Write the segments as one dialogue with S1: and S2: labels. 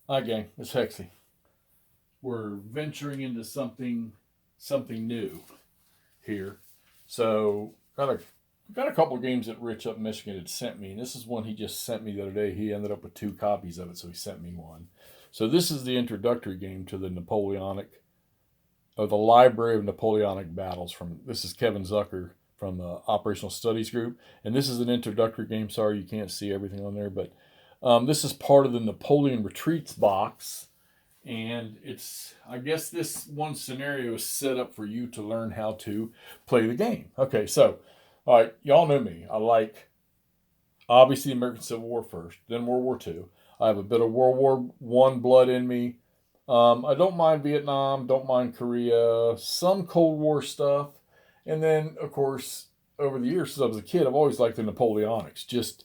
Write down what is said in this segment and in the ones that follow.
S1: Hi, gang. It's Hexy. We're venturing into something new here. So got a couple of games that Rich up in Michigan had sent me, and this is one he just sent me the other day. He ended up with two copies of it, so he sent me one. So this is the introductory game to the Napoleonic, or the Library of Napoleonic Battles. From this is Kevin Zucker from the Operational Studies Group, and this is an introductory game. Sorry you can't see everything on there, but this is part of the Napoleon Retreats box, and it's, I guess this one scenario is set up for you to learn how to play the game. Okay, so all right, y'all know me. I like obviously American Civil War first, then World War II. I have a bit of World War One blood in me. I don't mind Vietnam, don't mind Korea, some Cold War stuff, and then of course over the years since I was a kid, I've always liked the Napoleonics. Just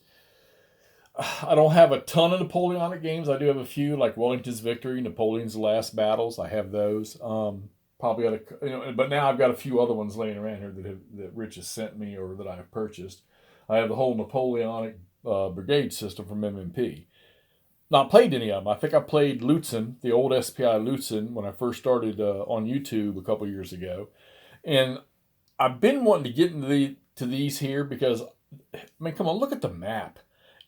S1: I don't have a ton of Napoleonic games. I do have a few, like Wellington's Victory, Napoleon's Last Battles. I have those. Probably got but now I've got a few other ones laying around here that Rich has sent me or that I have purchased. I have the whole Napoleonic brigade system from MMP. Not played any of them. I think I played Lutzen, the old SPI Lutzen, when I first started on YouTube a couple years ago, and I've been wanting to get into to these here because, I mean, come on, look at the map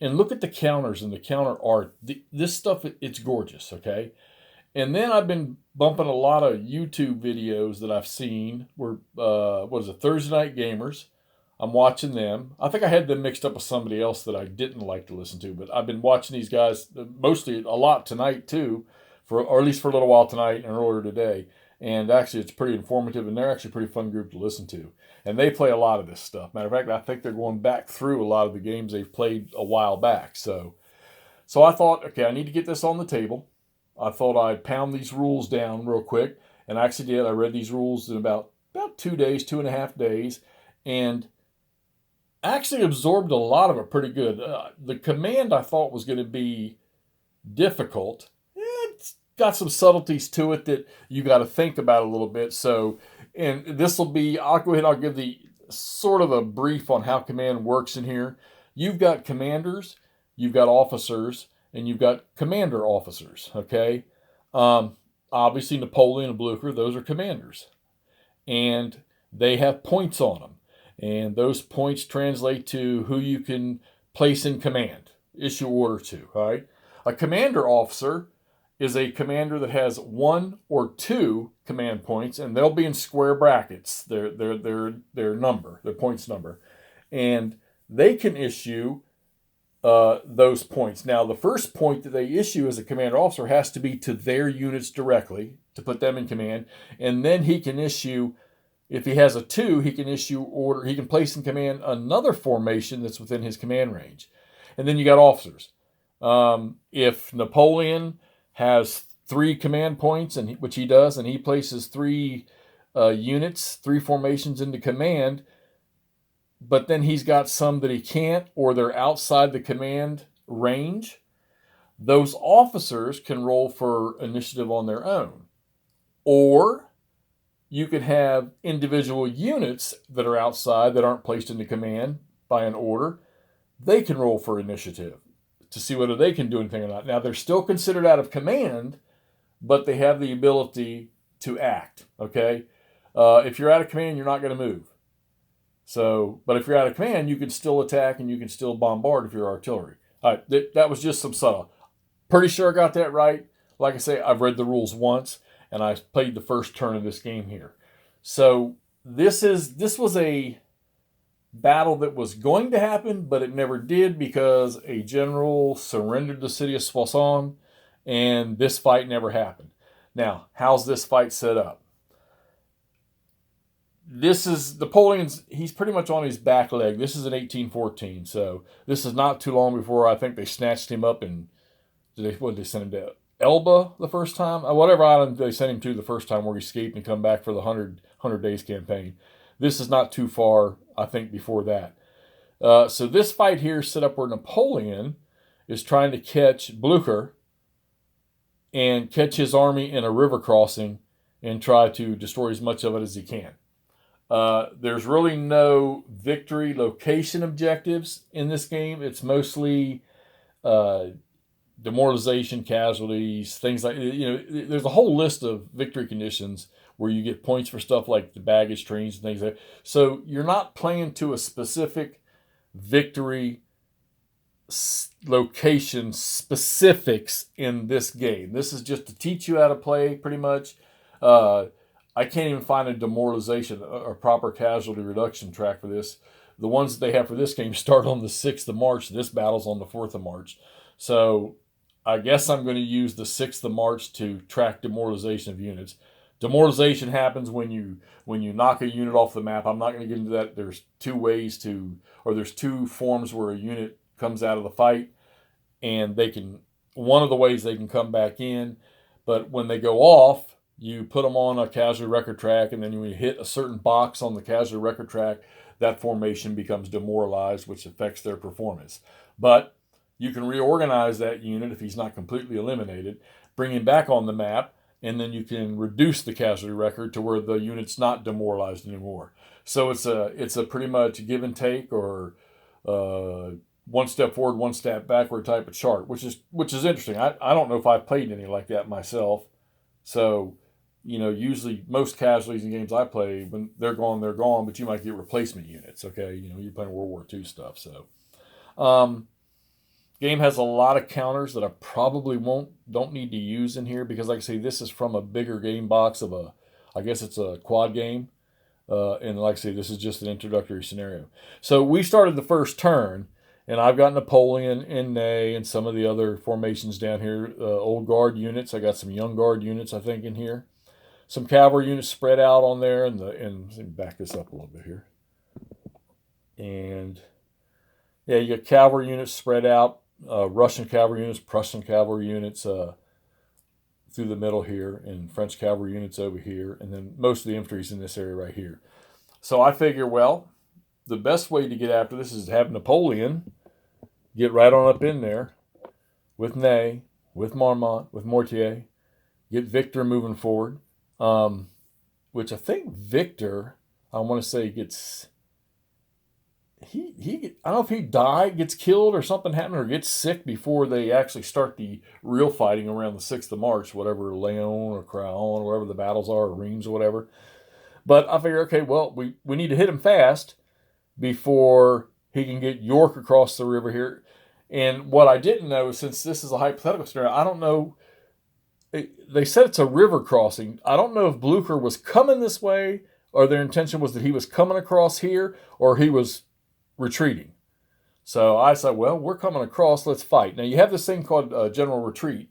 S1: and look at the counters and the counter art. This stuff, it's gorgeous, okay? And then I've been bumping a lot of YouTube videos that I've seen where, what is it, Thursday Night Gamers. I'm watching them. I think I had them mixed up with somebody else that I didn't like to listen to, but I've been watching these guys mostly a lot tonight too, or at least for a little while tonight and earlier today. And actually, it's pretty informative, and they're actually a pretty fun group to listen to. And they play a lot of this stuff. Matter of fact, I think they're going back through a lot of the games they've played a while back. So I thought, okay, I need to get this on the table. I thought I'd pound these rules down real quick, and I actually did. I read these rules in about 2 days, 2.5 days, and actually absorbed a lot of it pretty good. The command I thought was going to be difficult. It's got some subtleties to it that you got to think about a little bit. So, and this will be, I'll go ahead and I'll give the sort of a brief on how command works in here. You've got commanders, you've got officers, and you've got commander officers, okay? Um, Obviously, Napoleon and Blucher, those are commanders. And they have points on them. And those points translate to who you can place in command, issue order to, all right? A commander officer is a commander that has one or two command points, and they'll be in square brackets, their number, their points number. And they can issue those points. Now, the first point that they issue as a commander officer has to be to their units directly to put them in command, and then he can issue, if he has a two, he can issue order. He can place in command another formation that's within his command range, and then you got officers. If Napoleon has three command points, and which he does, and he places three units, three formations into command, but then he's got some that he can't, or they're outside the command range, those officers can roll for initiative on their own. Or you could have individual units that are outside that aren't placed into command by an order. They can roll for initiative to see whether they can do anything or not. Now, they're still considered out of command, but they have the ability to act, okay? If you're out of command, you're not going to move. So, but if you're out of command, you can still attack and you can still bombard if you're artillery. All right, that was just some subtle. Pretty sure I got that right. Like I say, I've read the rules once, and I played the first turn of this game here. So this was a battle that was going to happen, but it never did because a general surrendered the city of Soissons, and this fight never happened. Now, how's this fight set up? This is Napoleon's. He's pretty much on his back leg. This is in 1814, so this is not too long before I think they snatched him up and what did they send him to? Elba the first time, whatever island they sent him to the first time, where he escaped and come back for the 100 days campaign. This is not too far, I think, before that. So this fight here is set up where Napoleon is trying to catch Blucher and catch his army in a river crossing and try to destroy as much of it as he can. There's really no victory location objectives in this game. It's mostly demoralization, casualties, things like, there's a whole list of victory conditions where you get points for stuff like the baggage trains and things like that. So you're not playing to a specific victory location specifics in this game. This is just to teach you how to play, pretty much. I can't even find a demoralization or proper casualty reduction track for this. The ones that they have for this game start on the 6th of March. This battle's on the 4th of March. So I guess I'm going to use the 6th of March to track demoralization of units. Demoralization happens when you knock a unit off the map. I'm not going to get into that. There's there's two forms where a unit comes out of the fight, and one of the ways they can come back in, but when they go off, you put them on a casualty record track, and then when you hit a certain box on the casualty record track, that formation becomes demoralized, which affects their performance. But you can reorganize that unit if he's not completely eliminated, bring him back on the map, and then you can reduce the casualty record to where the unit's not demoralized anymore. So it's a pretty much give and take, or one step forward, one step backward type of chart, which is interesting. I don't know if I've played any like that myself. So, usually most casualties in games I play, when they're gone, but you might get replacement units. Okay, you're playing World War II stuff. So, game has a lot of counters that I probably don't need to use in here, because, like I say, this is from a bigger game box I guess it's a quad game. And like I say, this is just an introductory scenario. So we started the first turn, and I've got Napoleon and Ney and some of the other formations down here. Old Guard units. I got some Young Guard units, I think, in here. Some cavalry units spread out on there, and let me back this up a little bit here. And yeah, you got cavalry units spread out. Russian cavalry units, Prussian cavalry units through the middle here, and French cavalry units over here, and then most of the infantry's in this area right here. So I figure, well, the best way to get after this is to have Napoleon get right on up in there with Ney, with Marmont, with Mortier, get Victor moving forward, which I think Victor, I want to say, gets... I don't know if he gets killed or something happened, or gets sick before they actually start the real fighting around the 6th of March, whatever, Leon or Craon, wherever the battles are, or Reims or whatever. But I figure, okay, well, we need to hit him fast before he can get York across the river here. And what I didn't know, since this is a hypothetical scenario, I don't know. They said it's a river crossing. I don't know if Blucher was coming this way, or their intention was that he was coming across here, or he was retreating. So I said, well, we're coming across, let's fight. Now you have this thing called General Retreat,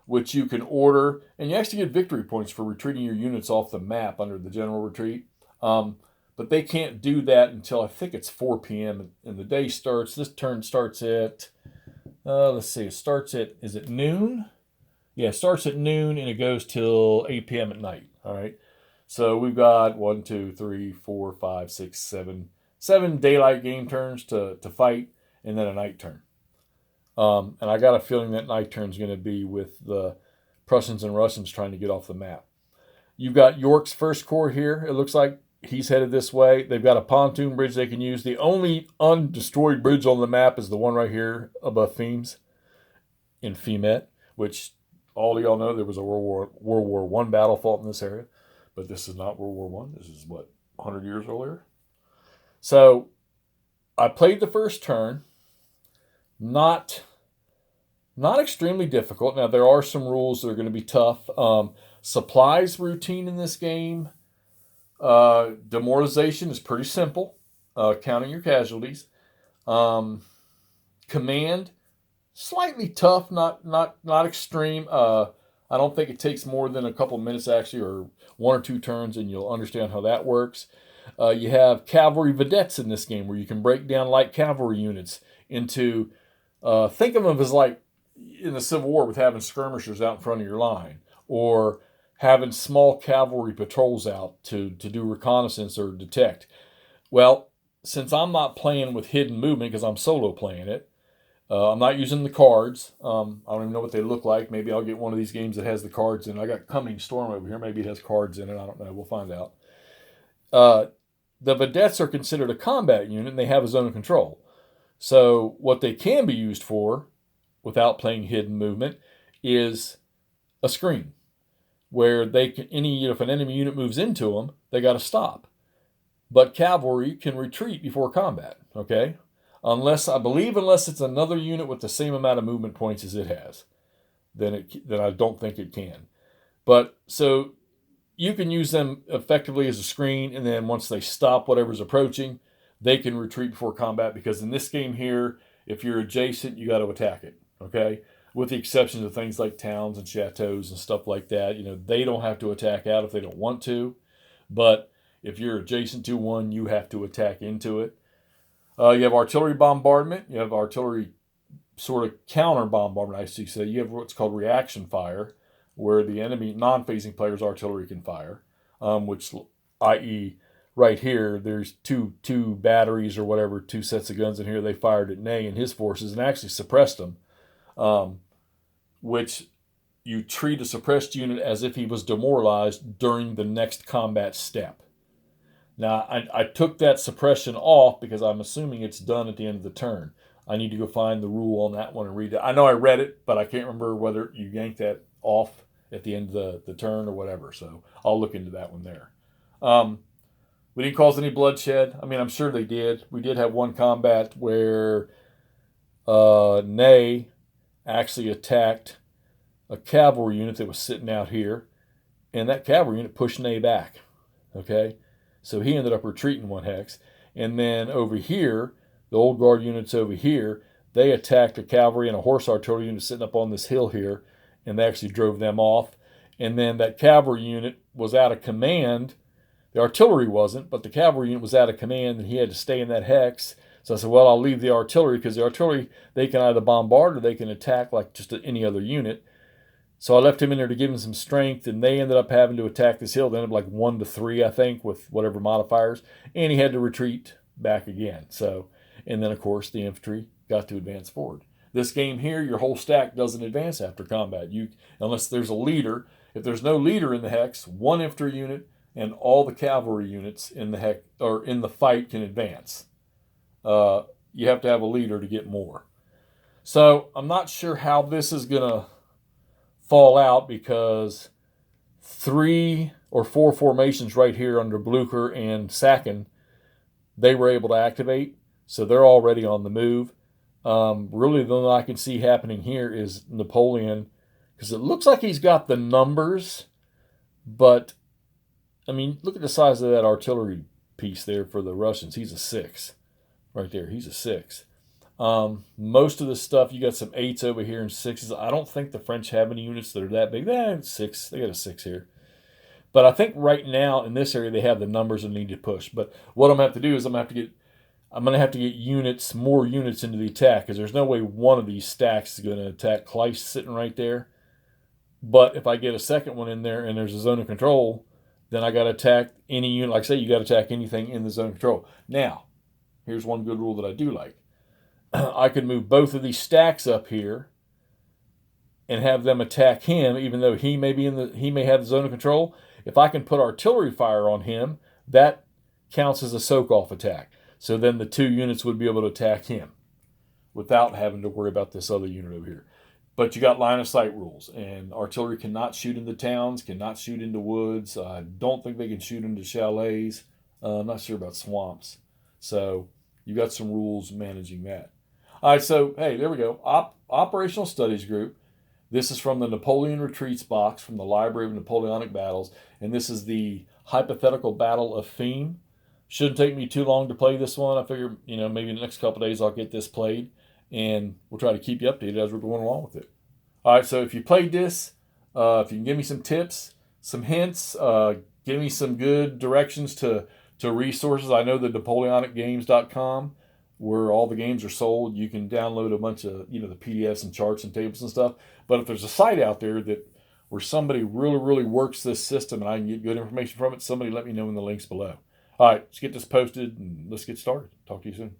S1: which you can order, and you actually get victory points for retreating your units off the map under the General Retreat. But they can't do that until I think it's 4 p.m. and the day starts. This turn starts at, let's see, it starts at, is it noon? Yeah, it starts at noon and it goes till 8 p.m. at night. All right. So we've got 1, 2, 3, 4, 5, 6, 7 daylight game turns to fight, and then a night turn. And I got a feeling that night turn is going to be with the Prussians and Russians trying to get off the map. You've got York's First Corps here. It looks like he's headed this way. They've got a pontoon bridge they can use. The only undestroyed bridge on the map is the one right here above Fimes in Fimet, which all of y'all know there was a World War I battle fought in this area. But this is not World War I. This is, 100 years earlier? So I played the first turn. Not extremely difficult. Now, there are some rules that are going to be tough. Supplies routine in this game. Demoralization is pretty simple. Counting your casualties. Command, slightly tough, not extreme. I don't think it takes more than a couple minutes, actually, or 1 or 2 turns, and you'll understand how that works. You have cavalry vedettes in this game, where you can break down light cavalry units into, think of them as like in the Civil War with having skirmishers out in front of your line, or having small cavalry patrols out to do reconnaissance or detect. Well, since I'm not playing with hidden movement because I'm solo playing it, I'm not using the cards. I don't even know what they look like. Maybe I'll get one of these games that has the cards in it. I got Coming Storm over here. Maybe it has cards in it. I don't know. We'll find out. The vedettes are considered a combat unit, and they have a zone of control. So what they can be used for without playing hidden movement is a screen where they can if an enemy unit moves into them, they got to stop. But cavalry can retreat before combat. Okay, unless it's another unit with the same amount of movement points as it has, then I don't think it can. But so you can use them effectively as a screen, and then once they stop whatever's approaching, they can retreat before combat, because in this game here, if you're adjacent, you got to attack it, okay? With the exception of things like towns and chateaus and stuff like that. They don't have to attack out if they don't want to, but if you're adjacent to one, you have to attack into it. You have artillery bombardment. You have artillery sort of counter bombardment, I see. So you have what's called reaction fire, where the enemy non-phasing player's artillery can fire, which, i.e., right here, there's two batteries or whatever, 2 sets of guns in here. They fired at Ney and his forces and actually suppressed them, which you treat a suppressed unit as if he was demoralized during the next combat step. Now, I took that suppression off because I'm assuming it's done at the end of the turn. I need to go find the rule on that one and read it. I know I read it, but I can't remember whether you yank that off at the end of the turn or whatever. So I'll look into that one there. We didn't cause any bloodshed. I mean, I'm sure they did. We did have one combat where Ney actually attacked a cavalry unit that was sitting out here, and that cavalry unit pushed Ney back. Okay, so he ended up retreating 1 hex. And then over here, the old guard units over here, they attacked a cavalry and a horse artillery unit sitting up on this hill here, and they actually drove them off. And then that cavalry unit was out of command. The artillery wasn't, but the cavalry unit was out of command, and he had to stay in that hex. So I said, well, I'll leave the artillery, because the artillery, they can either bombard or they can attack like just any other unit. So I left him in there to give him some strength, and they ended up having to attack this hill. They ended up like 1-3, I think, with whatever modifiers, and he had to retreat back again. So, and then, of course, the infantry got to advance forward. This game here, your whole stack doesn't advance after combat, unless there's a leader. If there's no leader in the hex, 1 infantry unit and all the cavalry units in the hex or in the fight can advance. You have to have a leader to get more. So I'm not sure how this is going to fall out, because 3 or 4 formations right here under Blucher and Sacken, they were able to activate, so they're already on the move. Really, the only I can see happening here is Napoleon, because it looks like he's got the numbers, but I mean, look at the size of that artillery piece there for the Russians. He's a 6 right there. He's a 6. Most of the stuff, you got some 8s over here and 6s. I don't think the French have any units that are that big. They have 6. They got a 6 here. But I think right now in this area they have the numbers that need to push. But what I'm going to have to do is I'm going to have to get units, more units into the attack, because there's no way one of these stacks is going to attack Kleist sitting right there. But if I get a second one in there and there's a zone of control, then I got to attack any unit. Like I say, you got to attack anything in the zone of control. Now, here's one good rule that I do like. I could move both of these stacks up here and have them attack him, even though he may have the zone of control. If I can put artillery fire on him, that counts as a soak-off attack. So then the 2 units would be able to attack him without having to worry about this other unit over here. But you got line of sight rules, and artillery cannot shoot into towns, cannot shoot into woods. I don't think they can shoot into chalets. I'm not sure about swamps. So you got some rules managing that. All right, so, hey, there we go. Operational Studies Group. This is from the Napoleon Retreats box from the Library of Napoleonic Battles, and this is the Hypothetical Battle of Theme. Shouldn't take me too long to play this one. I figure, maybe in the next couple of days I'll get this played, and we'll try to keep you updated as we're going along with it. All right, so if you played this, if you can give me some tips, some hints, give me some good directions to resources. I know the NapoleonicGames.com, where all the games are sold. You can download a bunch of, the PDFs and charts and tables and stuff. But if there's a site out there where somebody really, really works this system and I can get good information from it, somebody let me know in the links below. All right, let's get this posted and let's get started. Talk to you soon.